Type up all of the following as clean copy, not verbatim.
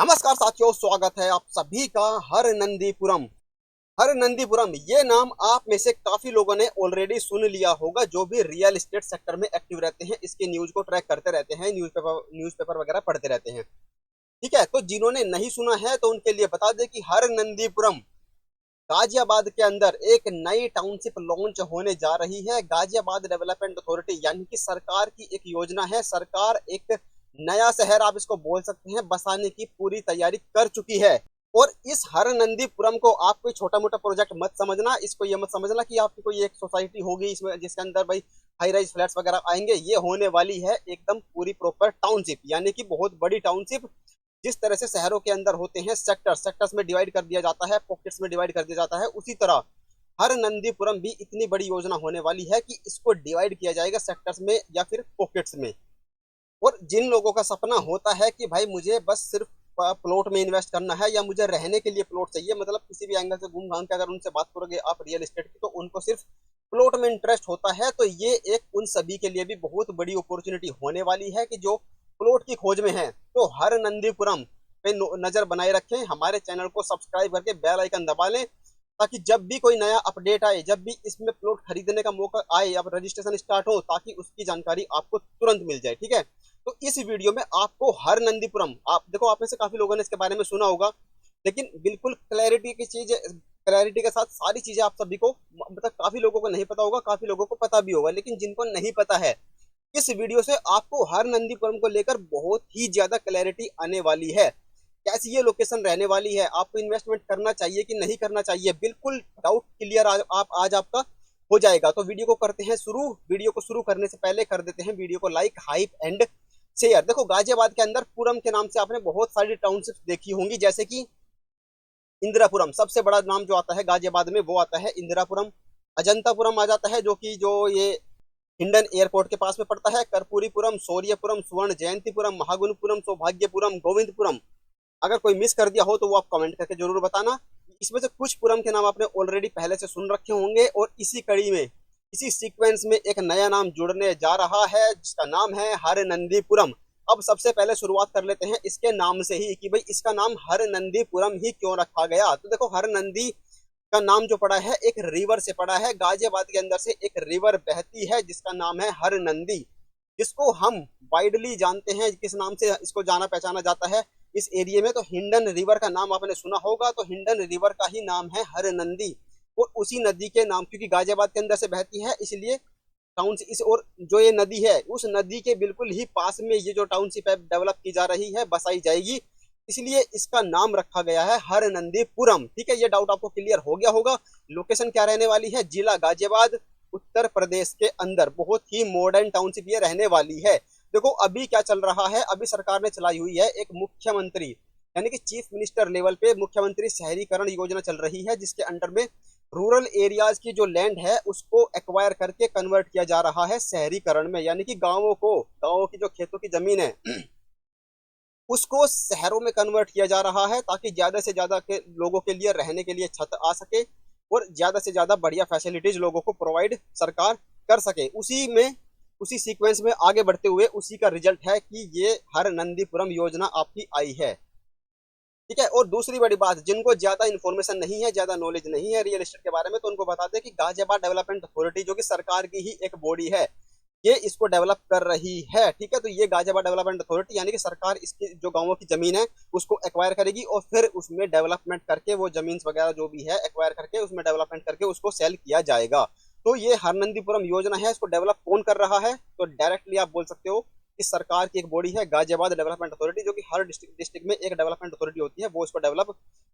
नमस्कार साथियों, स्वागत है आप सभी का हरनंदीपुरम। हरनंदीपुरम ये नाम आप में से काफी लोगों ने ऑलरेडी सुन लिया होगा, जो भी रियल एस्टेट सेक्टर में एक्टिव रहते हैं, इसके न्यूज को ट्रैक करते रहते हैं, न्यूज़पेपर वगैरह पढ़ते रहते हैं। ठीक है, तो जिन्होंने नहीं सुना है तो उनके लिए बता दें कि हरनंदीपुरम गाजियाबाद के अंदर एक नई टाउनशिप लॉन्च होने जा रही है। गाजियाबाद डेवलपमेंट अथॉरिटी यानी कि सरकार की एक योजना है। सरकार एक नया शहर आप इसको बोल सकते हैं बसाने की पूरी तैयारी कर चुकी है। और इस हरनंदीपुरम को आप कोई छोटा मोटा प्रोजेक्ट मत समझना। इसको ये मत समझना कि आपकी कोई एक सोसाइटी होगी इसमें जिसके अंदर भाई हाई राइज फ्लैट्स वगैरह आएंगे। ये होने वाली है एकदम पूरी प्रॉपर टाउनशिप, यानी कि बहुत बड़ी टाउनशिप। जिस तरह से शहरों के अंदर होते हैं सेक्टर्स में डिवाइड कर दिया जाता है, पॉकेट्स में डिवाइड कर दिया जाता है, उसी तरह हरनंदीपुरम भी इतनी बड़ी योजना होने वाली है कि इसको डिवाइड किया जाएगा सेक्टर्स में या फिर पॉकेट्स में। और जिन लोगों का सपना होता है कि भाई मुझे बस सिर्फ प्लॉट में इन्वेस्ट करना है या मुझे रहने के लिए प्लॉट चाहिए, मतलब किसी भी एंगल से घूम घाम के अगर उनसे बात करोगे आप रियल एस्टेट की, तो उनको सिर्फ प्लॉट में इंटरेस्ट होता है, तो ये एक उन सभी के लिए भी बहुत बड़ी अपॉर्चुनिटी होने वाली है कि जो प्लॉट की खोज में है। तो हरनंदीपुरम पे नजर बनाए रखें, हमारे चैनल को सब्सक्राइब करके बेल आइकन दबा लें, ताकि जब भी कोई नया अपडेट आए, जब भी इसमें प्लॉट खरीदने का मौका आए, अब रजिस्ट्रेशन स्टार्ट हो, ताकि उसकी जानकारी आपको तुरंत मिल जाए। ठीक है, तो इस वीडियो में आपको हरनंदीपुरम, आप देखो आप में से काफी लोगों ने इसके बारे में सुना होगा, लेकिन बिल्कुल क्लैरिटी के साथ सारी चीजें आप सभी को, मतलब काफी लोगों को नहीं पता होगा, काफी लोगों को पता भी होगा, लेकिन जिनको नहीं पता है इस वीडियो से आपको हरनंदीपुरम को लेकर बहुत ही ज्यादा क्लैरिटी आने वाली है। कैसी ये लोकेशन रहने वाली है, आपको इन्वेस्टमेंट करना चाहिए कि नहीं करना चाहिए, बिल्कुल डाउट क्लियर आज आपका हो जाएगा। तो वीडियो को करते हैं शुरू। वीडियो को शुरू करने से पहले कर देते हैं वीडियो को लाइक, हाइप एंड शेयर। देखो गाजियाबाद के अंदर पुरम के नाम से आपने बहुत सारी टाउनशिप देखी होंगी, जैसे कि इंदिरापुरम, सबसे बड़ा नाम जो आता है गाजियाबाद में वो आता है इंदिरापुरम। अजंतापुरम आ जाता है, जो ये हिंडन एयरपोर्ट के पास में पड़ता है। कर्पूरीपुरम, शौर्यपुरम, स्वर्ण जयंतीपुरम, महागुणपुरम, सौभाग्यपुरम, गोविंदपुरम। अगर कोई मिस कर दिया हो तो वो आप कमेंट करके जरूर बताना। इसमें से कुछ पुरम के नाम आपने ऑलरेडी पहले से सुन रखे होंगे, और इसी कड़ी में, इसी सीक्वेंस में एक नया नाम जुड़ने जा रहा है जिसका नाम है हरनंदीपुरम। अब सबसे पहले शुरुआत कर लेते हैं इसके नाम से ही कि भाई इसका नाम हरनंदीपुरम ही क्यों रखा गया। तो देखो हरनंदी का नाम जो पड़ा है एक रिवर से पड़ा है। गाजियाबाद के अंदर से एक रिवर बहती है जिसका नाम है हरनंदी, जिसको हम वाइडली जानते हैं, किस नाम से इसको जाना पहचाना जाता है इस एरिया में। तो हिंडन रिवर का नाम आपने सुना होगा, तो हिंडन रिवर का ही नाम है हरनंदी। और उसी नदी के नाम, क्योंकि गाजियाबाद के अंदर से बहती है, इसलिए टाउन से इस, और जो ये नदी है उस नदी के बिल्कुल ही पास में ये जो टाउनशिप है डेवलप की जा रही है, बसाई जाएगी, इसलिए इसका नाम रखा गया है हरनंदीपुरम। ठीक है, ये डाउट आपको क्लियर हो गया होगा। लोकेशन क्या रहने वाली है, जिला गाजियाबाद, उत्तर प्रदेश के अंदर। बहुत ही मॉडर्न टाउनशिप ये रहने वाली है। देखो अभी क्या चल रहा है, अभी सरकार ने चलाई हुई है एक मुख्यमंत्री यानी कि चीफ मिनिस्टर लेवल पे मुख्यमंत्री शहरीकरण योजना चल रही है, जिसके अंडर में रूरल एरियाज की जो लैंड है उसको एक्वायर करके कन्वर्ट किया जा रहा है शहरीकरण में, यानी कि गांवों की जो खेतों की जमीन है उसको शहरों में कन्वर्ट किया जा रहा है, ताकि ज्यादा से ज्यादा के लोगों के लिए रहने के लिए छत आ सके और ज्यादा से ज्यादा बढ़िया फैसिलिटीज लोगों को प्रोवाइड सरकार कर सके। उसी सीक्वेंस में आगे बढ़ते हुए उसी का रिजल्ट है कि ये हरनंदीपुरम योजना आपकी आई है। ठीक है, और दूसरी बड़ी बात, जिनको ज्यादा इन्फॉर्मेशन नहीं है, ज्यादा नॉलेज नहीं है रियल एस्टेट के बारे में, तो उनको बता दें कि गाजियाबाद डेवलपमेंट अथॉरिटी, जो कि सरकार की ही एक बॉडी है, ये इसको डेवलप कर रही है। ठीक है, तो ये गाजियाबाद डेवलपमेंट अथॉरिटी यानी कि सरकार इसकी जो गांवों की जमीन है उसको एक्वायर करेगी और फिर उसमें डेवलपमेंट करके वो जमीन वगैरह जो भी है एक्वायर करके उसमें डेवलपमेंट करके उसको सेल किया जाएगा। तो ये हरनंदीपुरम योजना है, इसको डेवलप कौन कर रहा है, तो डायरेक्टली आप बोल सकते हो कि सरकार की एक बॉडी है गाजियाबाद डेवलपमेंट अथॉरिटी, जो कि हर डिस्ट्रिक्ट में एक डेवलपमेंट अथॉरिटी होती है, वो इसको डेवलप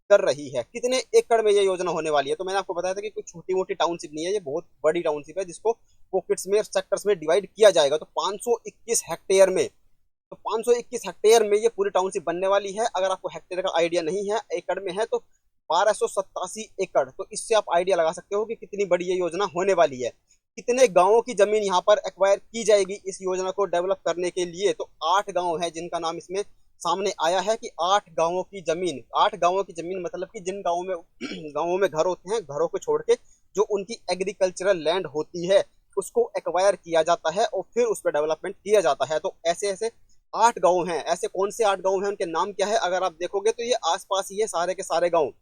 कर रही है। कितने एकड़ में ये योजना होने वाली है, तो मैंने आपको बताया था कि कुछ छोटी मोटी टाउनशिप नहीं है, ये बहुत बड़ी टाउनशिप है जिसको पॉकेट्स में, सेक्टर्स में डिवाइड किया जाएगा। तो 521 हेक्टेयर में, तो 521 हेक्टेयर में ये पूरी टाउनशिप बनने वाली है। अगर आपको हेक्टेयर का आइडिया नहीं है, एकड़ में है, तो 1287 एकड़। तो इससे आप आइडिया लगा सकते हो कि कितनी बड़ी ये योजना होने वाली है। कितने गांवों की जमीन यहाँ पर एक्वायर की जाएगी इस योजना को डेवलप करने के लिए, तो 8 गांव है जिनका नाम इसमें सामने आया है कि 8 गांवों की जमीन मतलब कि जिन गांवों में गांवों में घर होते हैं, घरों को छोड़ के जो उनकी एग्रीकल्चरल लैंड होती है उसको एक्वायर किया जाता है और फिर उस पर डेवलपमेंट किया जाता है। तो ऐसे ऐसे 8 गांव हैं। ऐसे कौन से 8 गांव हैं, उनके नाम क्या है? अगर आप देखोगे तो ये आसपास ही है सारे के सारे गांव।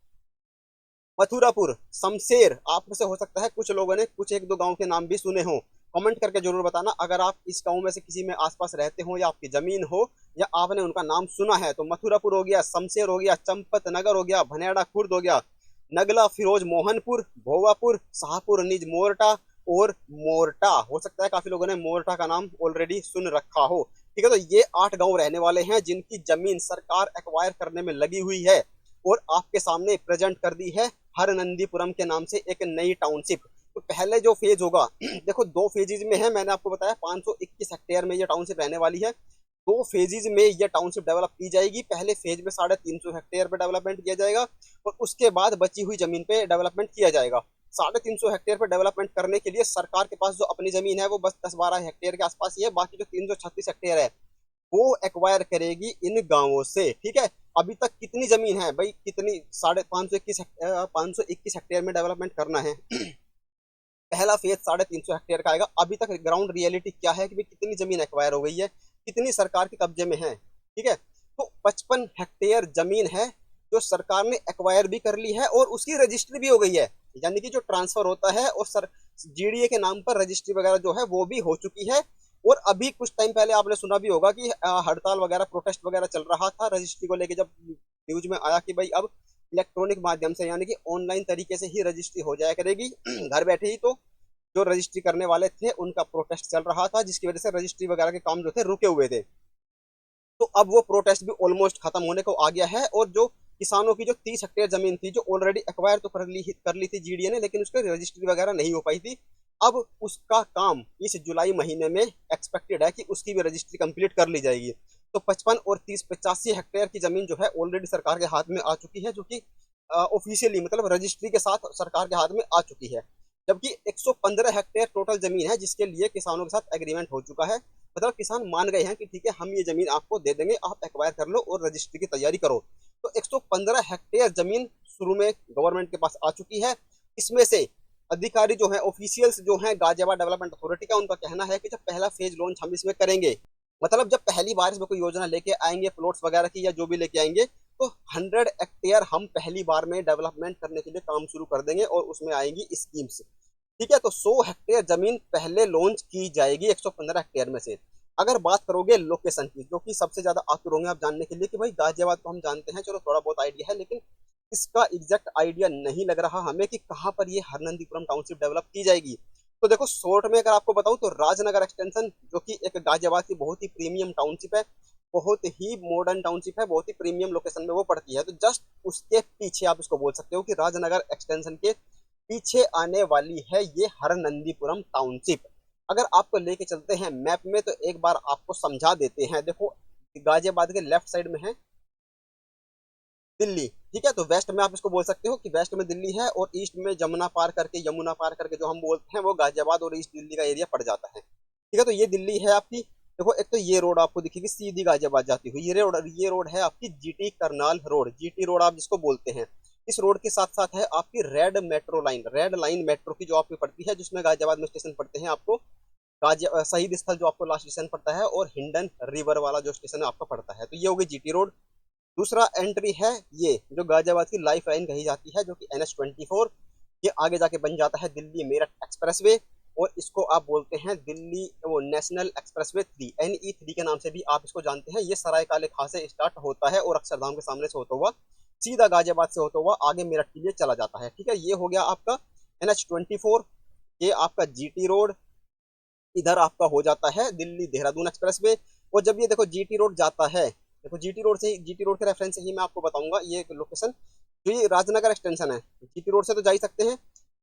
मथुरापुर, शमशेर, आप में से हो सकता है कुछ लोगों ने कुछ एक दो गांव के नाम भी सुने हो। कमेंट करके जरूर बताना अगर आप इस गांव में से किसी में आसपास रहते हो या आपकी जमीन हो या आपने उनका नाम सुना है। तो मथुरापुर हो गया, शमशेर हो गया, चंपत नगर हो गया, भनेड़ा खुर्द हो गया, नगला फिरोज मोहनपुर, भोवापुर, शाहपुर निज मोरटा और मोरटा। हो सकता है काफी लोगों ने मोरटा का नाम ऑलरेडी सुन रखा हो। ठीक है, तो ये 8 गांव रहने वाले हैं जिनकी जमीन सरकार एक्वायर करने में लगी हुई है और आपके सामने प्रेजेंट कर दी है हरनंदीपुरम के नाम से एक नई टाउनशिप। तो पहले जो फेज होगा देखो 2 फेजेज में है, मैंने आपको बताया 521 हेक्टेयर में ये टाउनशिप रहने वाली है। 2 फेजेज में ये टाउनशिप डेवलप की जाएगी। पहले फेज में 350 हेक्टेयर पे डेवलपमेंट किया जाएगा और उसके बाद बची हुई जमीन पे डेवलपमेंट किया जाएगा। 350 हेक्टेयर पे डेवलपमेंट करने के लिए सरकार के पास जो अपनी जमीन है वो बस 10-12 हेक्टेयर के आसपास ही है। बाकी जो 336 हेक्टेयर है वो एक्वायर करेगी इन गांवों से। ठीक है, अभी तक कितनी जमीन है भाई, कितनी 521 हेक्टेयर में डेवलपमेंट करना है। पहला फेज 350 हेक्टेयर का आएगा। अभी तक ग्राउंड रियलिटी क्या है कि भाई कितनी जमीन एक्वायर हो गई है, कितनी सरकार के कब्जे में है। ठीक है, तो 55 हेक्टेयर जमीन है जो सरकार ने एक्वायर भी कर ली है और उसकी रजिस्ट्री भी हो गई है। यानी कि जो ट्रांसफर होता है और सर जीडीए के नाम पर रजिस्ट्री वगैरह जो है वो भी हो चुकी है। और अभी कुछ टाइम पहले आपने सुना भी होगा कि हड़ताल वगैरह प्रोटेस्ट वगैरह चल रहा था रजिस्ट्री को लेके, जब न्यूज में आया कि भाई अब इलेक्ट्रॉनिक माध्यम से यानी कि ऑनलाइन तरीके से ही रजिस्ट्री हो जाया करेगी घर बैठे ही। तो जो रजिस्ट्री करने वाले थे उनका प्रोटेस्ट चल रहा था जिसकी वजह से रजिस्ट्री वगैरह के काम जो थे रुके हुए थे। तो अब वो प्रोटेस्ट भी ऑलमोस्ट खत्म होने को आ गया है और जो किसानों की जो 30 हेक्टेयर जमीन थी जो ऑलरेडी एक्वायर तो कर ली थी जीडीए ने, लेकिन उसकी रजिस्ट्री वगैरह नहीं हो पाई थी। अब उसका काम इस जुलाई महीने में एक्सपेक्टेड है कि उसकी भी रजिस्ट्री कंप्लीट कर ली जाएगी। तो 55 और 30 85 हेक्टेयर की जमीन जो है ऑलरेडी सरकार के हाथ में आ चुकी है, जो कि ऑफिशियली मतलब रजिस्ट्री के साथ सरकार के हाथ में आ चुकी है। जबकि 115 हेक्टेयर टोटल जमीन है जिसके लिए किसानों के साथ एग्रीमेंट हो चुका है। मतलब किसान मान गए हैं कि ठीक है हम ये जमीन आपको दे देंगे, आप एक्वायर कर लो और रजिस्ट्री की तैयारी करो। तो 115 हेक्टेयर जमीन शुरू में गवर्नमेंट के पास आ चुकी है। इसमें से अधिकारी जो है ऑफिशियल्स जो हैं गाजियाबाद डेवलपमेंट अथॉरिटी का, उनका कहना है कि जब पहला फेज लॉन्च हम इसमें करेंगे, मतलब जब पहली बार इसमें कोई योजना लेके आएंगे प्लॉट्स वगैरह की या जो भी लेके आएंगे, तो 100 हेक्टेयर हम पहली बार में डेवलपमेंट करने के लिए काम शुरू कर देंगे और उसमें आएंगी स्कीम्स। ठीक है, तो 100 हेक्टेयर जमीन पहले लॉन्च की जाएगी 115 हेक्टेयर में से। अगर बात करोगे लोकेशन की, जो कि सबसे ज्यादा आतुर होंगे आप जानने के लिए कि भाई गाजियाबाद को हम जानते हैं, चलो थोड़ा बहुत आइडिया है, लेकिन इसका एग्जैक्ट आइडिया नहीं लग रहा हमें कि कहाँ पर ये हरनंदीपुरम टाउनशिप डेवलप की जाएगी। तो देखो शॉर्ट में अगर आपको बताऊं तो राजनगर एक्सटेंशन, जो कि एक गाजियाबाद की बहुत ही प्रीमियम टाउनशिप है, बहुत ही मॉडर्न टाउनशिप है, बहुत ही प्रीमियम लोकेशन में वो पड़ती है। तो जस्ट उसके पीछे आप इसको बोल सकते हो कि राजनगर एक्सटेंशन के पीछे आने वाली है ये हरनंदीपुरम टाउनशिप। अगर आपको लेके चलते हैं मैप में तो एक बार आपको समझा देते हैं। देखो गाजियाबाद के लेफ्ट साइड में है दिल्ली। ठीक है, तो वेस्ट में आप इसको बोल सकते हो कि वेस्ट में दिल्ली है और ईस्ट में यमुना पार करके जो हम बोलते हैं वो गाजियाबाद और ईस्ट दिल्ली का एरिया पड़ जाता है। ठीक है, तो ये दिल्ली है आपकी। देखो एक तो ये रोड आपको दिखेगी सीधी गाजियाबाद जाती हुई, ये रोड है आपकी GT Karnal road, GT road आप जिसको बोलते हैं। इस रोड के साथ साथ है आपकी रेड लाइन मेट्रो की जो आपकी पड़ती है, जिसमें गाजियाबाद में स्टेशन पड़ते हैं आपको गाजिया शहीद स्थल जो आपको लास्ट स्टेशन पड़ता है और हिंडन रिवर वाला जो स्टेशन आपका पड़ता है। तो ये होगी जीटी रोड। दूसरा एंट्री है ये जो गाजियाबाद की लाइफ लाइन कही जाती है, जो कि NH24। ये आगे जाके बन जाता है दिल्ली मेरठ एक्सप्रेसवे और इसको आप बोलते हैं दिल्ली वो नेशनल एक्सप्रेसवे 3, NE3 के नाम से भी आप इसको जानते हैं। ये सराय काले खां से स्टार्ट होता है और अक्षरधाम के सामने से होता हुआ सीधा गाजियाबाद से होता हुआ आगे मेरठ के लिए चला जाता है। ठीक है, ये हो गया आपका NH24। ये आपका जीटी रोड, इधर आपका हो जाता है दिल्ली देहरादून एक्सप्रेसवे। और जब ये देखो जीटी रोड जाता है, देखो जीटी रोड के रेफरेंस से ही मैं आपको बताऊंगा ये लोकेशन। जो ये राजनगर एक्सटेंशन है जीटी रोड से तो जा ही सकते हैं।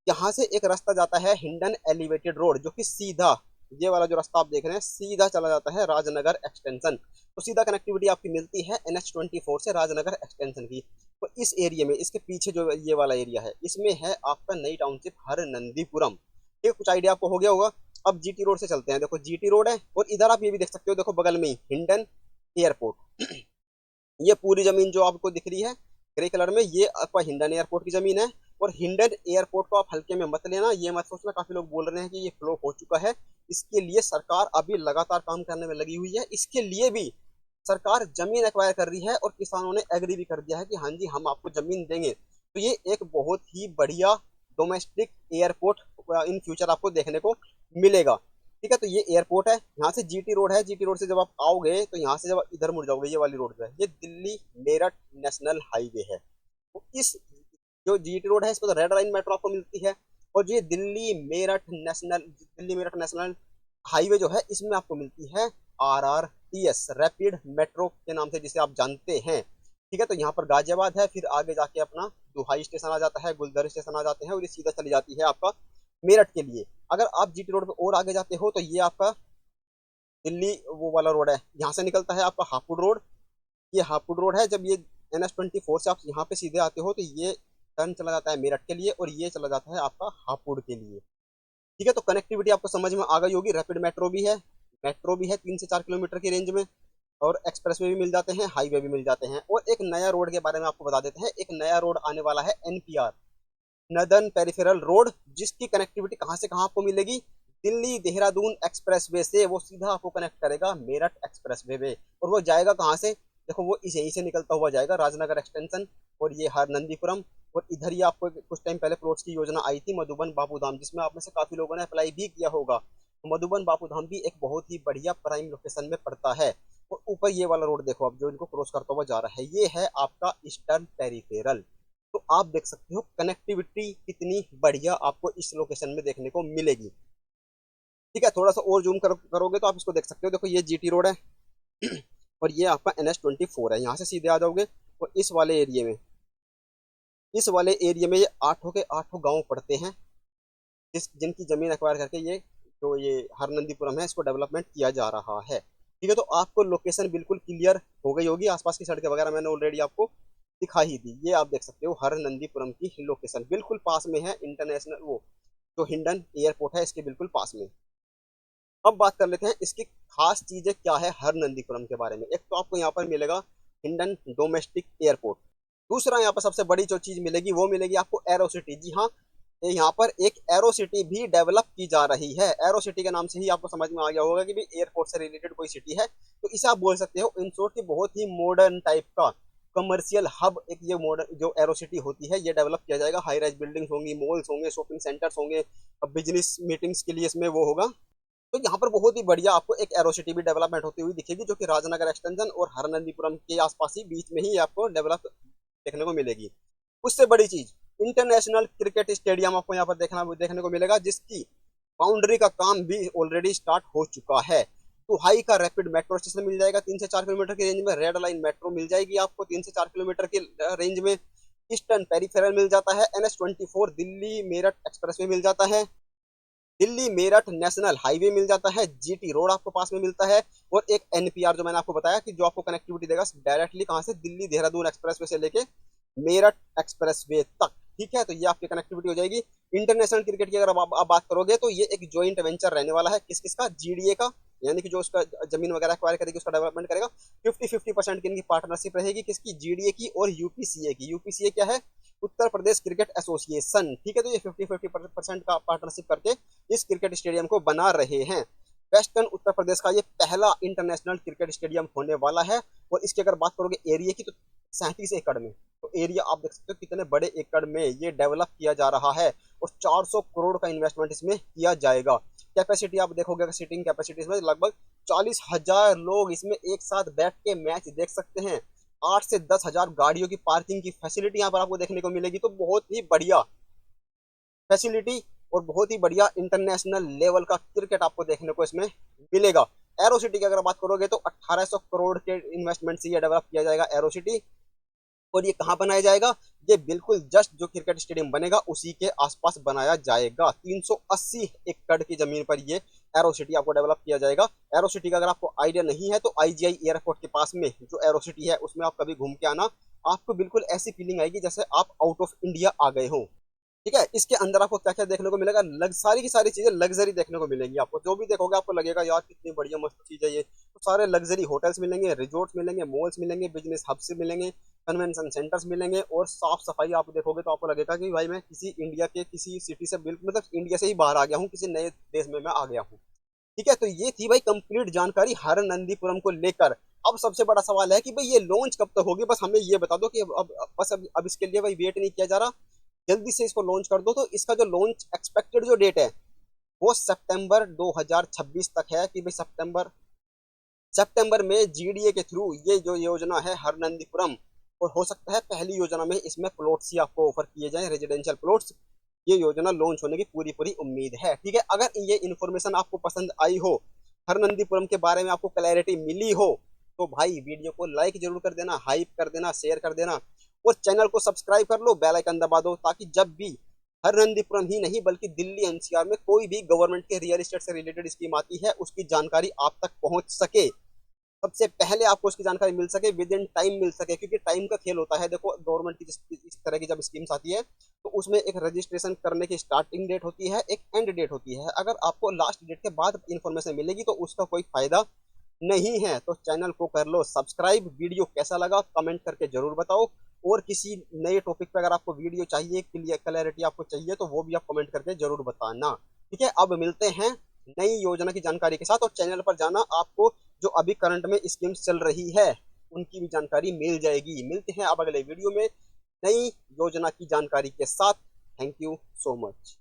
यहाँ से एक रास्ता जाता है हिंडन एलिवेटेड रोड, जो कि सीधा ये वाला जो रास्ता आप देख रहे हैं सीधा चला जाता है राजनगर एक्सटेंशन। तो सीधा कनेक्टिविटी आपकी मिलती है NH24 से राजनगर एक्सटेंशन की। तो इस एरिया में इसके पीछे जो ये वाला एरिया है इसमें है आपका नई टाउनशिप हरनंदीपुरम। ठीक है, कुछ आइडिया आपको हो गया होगा। अब जीटी रोड से चलते हैं। देखो जीटी रोड है और इधर आप ये भी देख सकते हो, देखो बगल में ही हिंडन एयरपोर्ट। ये पूरी जमीन जो आपको दिख रही है ग्रे कलर में, ये आपका हिंडन एयरपोर्ट की जमीन है। और हिंडन एयरपोर्ट को आप हल्के में मत लेना, ये मत सोचना, काफी लोग बोल रहे हैं कि ये फ्लो हो चुका है। इसके लिए सरकार अभी लगातार काम करने में लगी हुई है। इसके लिए भी सरकार जमीन एक्वायर कर रही है और किसानों ने एग्री भी कर दिया है कि हाँ जी हम आपको जमीन देंगे। तो ये एक बहुत ही बढ़िया डोमेस्टिक एयरपोर्ट इन फ्यूचर आपको देखने को मिलेगा। ठीक है, तो ये एयरपोर्ट है, यहाँ से जीटी रोड है, जीटी रोड से जब आप आओगे तो यहाँ से जब आप इधर मुड़ जाओगे ये वाली रोड पे, ये दिल्ली मेरठ नेशनल हाईवे है। तो इस जो जीटी रोड है इस पर तो रेड लाइन मेट्रो आपको मिलती है, और जो ये दिल्ली मेरठ नेशनल हाईवे जो है इसमें आपको मिलती है RRTS, रैपिड मेट्रो के नाम से जिसे आप जानते हैं। ठीक है, तो यहाँ पर गाजियाबाद है, फिर आगे जाके अपना दुहाई स्टेशन आ जाता है, गुलदर स्टेशन आ जाते हैं, और ये सीधा चली जाती है आपका मेरठ के लिए। अगर आप जीटी रोड पे और आगे जाते हो तो ये आपका दिल्ली वो वाला रोड है, यहाँ से निकलता है आपका हापुड़ रोड। ये हापुड़ रोड है, जब ये NH24 से आप यहाँ पे सीधे आते हो तो ये टर्न चला जाता है मेरठ के लिए, और ये चला जाता है आपका हापुड़ के लिए। ठीक है, तो कनेक्टिविटी आपको समझ में आ गई होगी। रैपिड मेट्रो भी है 3 से 4 किलोमीटर की रेंज में, और एक्सप्रेस वे भी मिल जाते हैं, हाईवे भी मिल जाते हैं। और एक नया रोड के बारे में आपको बता देते हैं, एक नया रोड आने वाला है NPR, नदन पेरिफेरल रोड, जिसकी कनेक्टिविटी कहाँ से कहाँ आपको मिलेगी, दिल्ली देहरादून एक्सप्रेस वे से वो सीधा आपको कनेक्ट करेगा मेरठ एक्सप्रेस वे में। और वो जाएगा कहाँ से, देखो वो इस यहीं से निकलता हुआ जाएगा राजनगर एक्सटेंशन, और ये हरनंदीपुरम, और इधर ही आपको कुछ टाइम पहले प्लॉट्स की योजना आई थी मधुबन बापूधाम, जिसमें आप में से काफी लोगों ने अप्लाई भी किया होगा। तो मधुबन बापूधाम भी एक बहुत ही बढ़िया प्राइम लोकेशन में पड़ता है। और ऊपर ये वाला रोड देखो आप जो इनको क्रॉस करता हुआ जा रहा है, ये है आपका ईस्टर्न पेरिफेरल। तो आप देख सकते हो कनेक्टिविटी कितनी बढ़िया आपको इस लोकेशन में देखने को मिलेगी। ठीक है, थोड़ा सा और जूम करोगे तो आप इसको देख सकते हो, देखो ये जीटी रोड है और ये आपका NH24 है, यहाँ से सीधे आ जाओगे। और इस वाले एरिया में ये आठों के आठों गांव पड़ते हैं, जिनकी जमीन एक्वायर करके ये जो ये हरनंदीपुरम है इसको डेवलपमेंट किया जा रहा है। ठीक है, तो आपको लोकेशन बिल्कुल क्लियर हो गई होगी, आसपास की सड़कें वगैरह मैंने ऑलरेडी आपको दिखा ही दी। ये आप देख सकते हो हरनंदीपुरम की लोकेशन बिल्कुल पास में है, इंटरनेशनल वो जो हिंडन एयरपोर्ट है इसके बिल्कुल पास में। अब बात कर लेते हैं इसकी खास चीजें क्या है हरनंदीपुरम के बारे में। एक तो आपको यहाँ पर मिलेगा हिंडन डोमेस्टिक एयरपोर्ट, दूसरा यहाँ पर सबसे बड़ी जो चीज मिलेगी वो मिलेगी आपको एरो सिटी। जी हाँ, यहाँ पर एक एरो सिटी भी डेवलप की जा रही है। एरो सिटी के नाम से ही आपको समझ में आ गया होगा कि भी एयरपोर्ट से रिलेटेड कोई सिटी है, तो इसे आप बोल सकते हो इन शॉर्ट की बहुत ही मॉडर्न टाइप का कमर्शियल हब। एक ये मॉडर्न जो एरो सिटी होती है ये डेवलप किया जाएगा, हाई राइज बिल्डिंग्स होंगी, मॉल्स होंगे, शॉपिंग सेंटर्स होंगे, बिजनेस मीटिंग्स के लिए इसमें वो होगा। तो यहाँ पर बहुत ही बढ़िया आपको एक एरो सिटी भी डेवलपमेंट होती हुई दिखेगी, जो कि राजनगर एक्सटेंशन और हरनंदीपुरम के आसपास ही बीच में ही आपको डेवलप देखने को मिलेगी। उससे बड़ी चीज इंटरनेशनल क्रिकेट स्टेडियम आपको यहाँ पर देखने को मिलेगा, जिसकी बाउंड्री का काम भी ऑलरेडी स्टार्ट हो चुका है। दुहाई का रैपिड मेट्रो स्टेशन मिल जाएगा 3 से 4 किलोमीटर की रेंज में, रेड लाइन मेट्रो मिल जाएगी आपको 3 से 4 किलोमीटर की रेंज में, ईस्टर्न पेरिफेरल मिल जाता है, NH24 Delhi Meerut expressway मिल जाता है, दिल्ली मेरठ नेशनल हाईवे मिल जाता है, जीटी रोड आपको पास में मिलता है, और एक NPR जो मैंने आपको बताया कि जो आपको कनेक्टिविटी देगा डायरेक्टली कहां से, दिल्ली देहरादून एक्सप्रेसवे से लेके मेरठ एक्सप्रेसवे तक। ठीक है, तो ये आपकी कनेक्टिविटी हो जाएगी। इंटरनेशनल क्रिकेट की अगर आप बात करोगे तो ये एक ज्वाइंट वेंचर रहने वाला है, किसका, GDA का, यानी कि जो उसका जमीन वगैरह एक्वायर करेगी उसका डेवलपमेंट करेगा, 50-50% की इनकी पार्टनरशिप रहेगी, किसकी, GDA की और UPCA की। UPCA क्या है, उत्तर प्रदेश क्रिकेट एसोसिएशन। ठीक है, तो ये 50-50% का पार्टनरशिप करके इस क्रिकेट स्टेडियम को बना रहे हैं। वेस्टर्न उत्तर प्रदेश का ये पहला इंटरनेशनल क्रिकेट स्टेडियम होने वाला है। और इसकी अगर बात करोगे एरिया की तो 37 एकड़ में, तो एरिया आप देख सकते हो कितने बड़े एकड़ में ये डेवलप किया जा रहा है, और 400 करोड़ का इन्वेस्टमेंट इसमें किया जाएगा। कैपेसिटी आप देखोगे, सीटिंग कैपेसिटी इसमें लगभग 40,000 लोग इसमें एक साथ बैठ के मैच देख सकते हैं। 8 से 10 हजार गाड़ियों की पार्किंग की फैसिलिटी यहाँ पर आपको देखने को मिलेगी। तो बहुत ही बढ़िया फैसिलिटी और बहुत ही बढ़िया इंटरनेशनल लेवल का क्रिकेट आपको देखने को इसमें मिलेगा। एरो सिटी की अगर बात करोगे तो 1800 करोड़ के इन्वेस्टमेंट से ये डेवलप किया जाएगा एरो सिटी। और ये कहाँ बनाया जाएगा, ये बिल्कुल जस्ट जो क्रिकेट स्टेडियम बनेगा उसी के आसपास बनाया जाएगा। 380 एकड़ की जमीन पर ये एरो सिटी आपको डेवलप किया जाएगा। एरो सिटी का अगर आपको आइडिया नहीं है तो IGI एयरपोर्ट के पास में जो एरो सिटी है उसमें आप कभी घूम के आना, आपको बिल्कुल ऐसी फीलिंग आएगी जैसे आप आउट ऑफ इंडिया आ गए हो। ठीक है, इसके अंदर आपको क्या क्या देखने को मिलेगा, सारी की सारी चीजें लग्जरी देखने को मिलेंगी आपको। जो भी देखोगे आपको लगेगा यार कितनी बढ़िया मस्त चीज है ये। तो सारे लग्जरी होटल्स मिलेंगे, रिजॉर्ट्स मिलेंगे, मॉल्स मिलेंगे, बिजनेस हब्स मिलेंगे, कन्वेंशन सेंटर्स मिलेंगे, और साफ सफाई आप देखोगे तो आपको लगेगा कि भाई मैं किसी इंडिया के किसी सिटी से बिल्कुल मतलब इंडिया से ही बाहर आ गया हूँ, किसी नए देश में मैं आ गया हूँ। ठीक है, तो ये थी भाई कंप्लीट जानकारी हरनंदीपुरम को लेकर। अब सबसे बड़ा सवाल है कि भाई ये लॉन्च कब तक होगी, बस हमें ये बता दो कि अब इसके लिए भाई वेट नहीं किया जा रहा, जल्दी से इसको लॉन्च कर दो। तो इसका जो लॉन्च एक्सपेक्टेड जो डेट है वो सितंबर 2026 तक है, कि भाई सितंबर में जीडीए के थ्रू ये जो योजना है हरनंदीपुरम, और हो सकता है पहली योजना में इसमें प्लॉट्स ही आपको ऑफर किए जाएं, रेजिडेंशियल प्लॉट्स। ये योजना लॉन्च होने की पूरी पूरी उम्मीद है। ठीक है, अगर ये इन्फॉर्मेशन आपको पसंद आई हो, हरनंदीपुरम के बारे में आपको क्लैरिटी मिली हो, तो भाई वीडियो को लाइक जरूर कर देना, हाइप कर देना, शेयर कर देना, और चैनल को सब्सक्राइब कर लो, बेल आइकन दबा दो, ताकि जब भी हरनंदीपुरम ही नहीं बल्कि दिल्ली एनसीआर में कोई भी गवर्नमेंट के रियल एस्टेट से रिलेटेड स्कीम आती है उसकी जानकारी आप तक पहुंच सके, सबसे पहले आपको उसकी जानकारी मिल सके, विद इन टाइम मिल सके। क्योंकि टाइम का खेल होता है। देखो गवर्नमेंट की इस तरह की जब स्कीम्स आती है तो उसमें एक रजिस्ट्रेशन करने की स्टार्टिंग डेट होती है, एक एंड डेट होती है। अगर आपको लास्ट डेट के बाद इंफॉर्मेशन मिलेगी तो उसका कोई फायदा नहीं है। तो चैनल को कर लो सब्सक्राइब। वीडियो कैसा लगा कमेंट करके जरूर बताओ, और किसी नए टॉपिक पे अगर आपको वीडियो चाहिए, क्लैरिटी आपको चाहिए, तो वो भी आप कमेंट करके जरूर बताना। ठीक है, अब मिलते हैं नई योजना की जानकारी के साथ, और चैनल पर जाना, आपको जो अभी करंट में स्कीम्स चल रही है उनकी भी जानकारी मिल जाएगी। मिलते हैं अब अगले वीडियो में नई योजना की जानकारी के साथ। Thank you so much.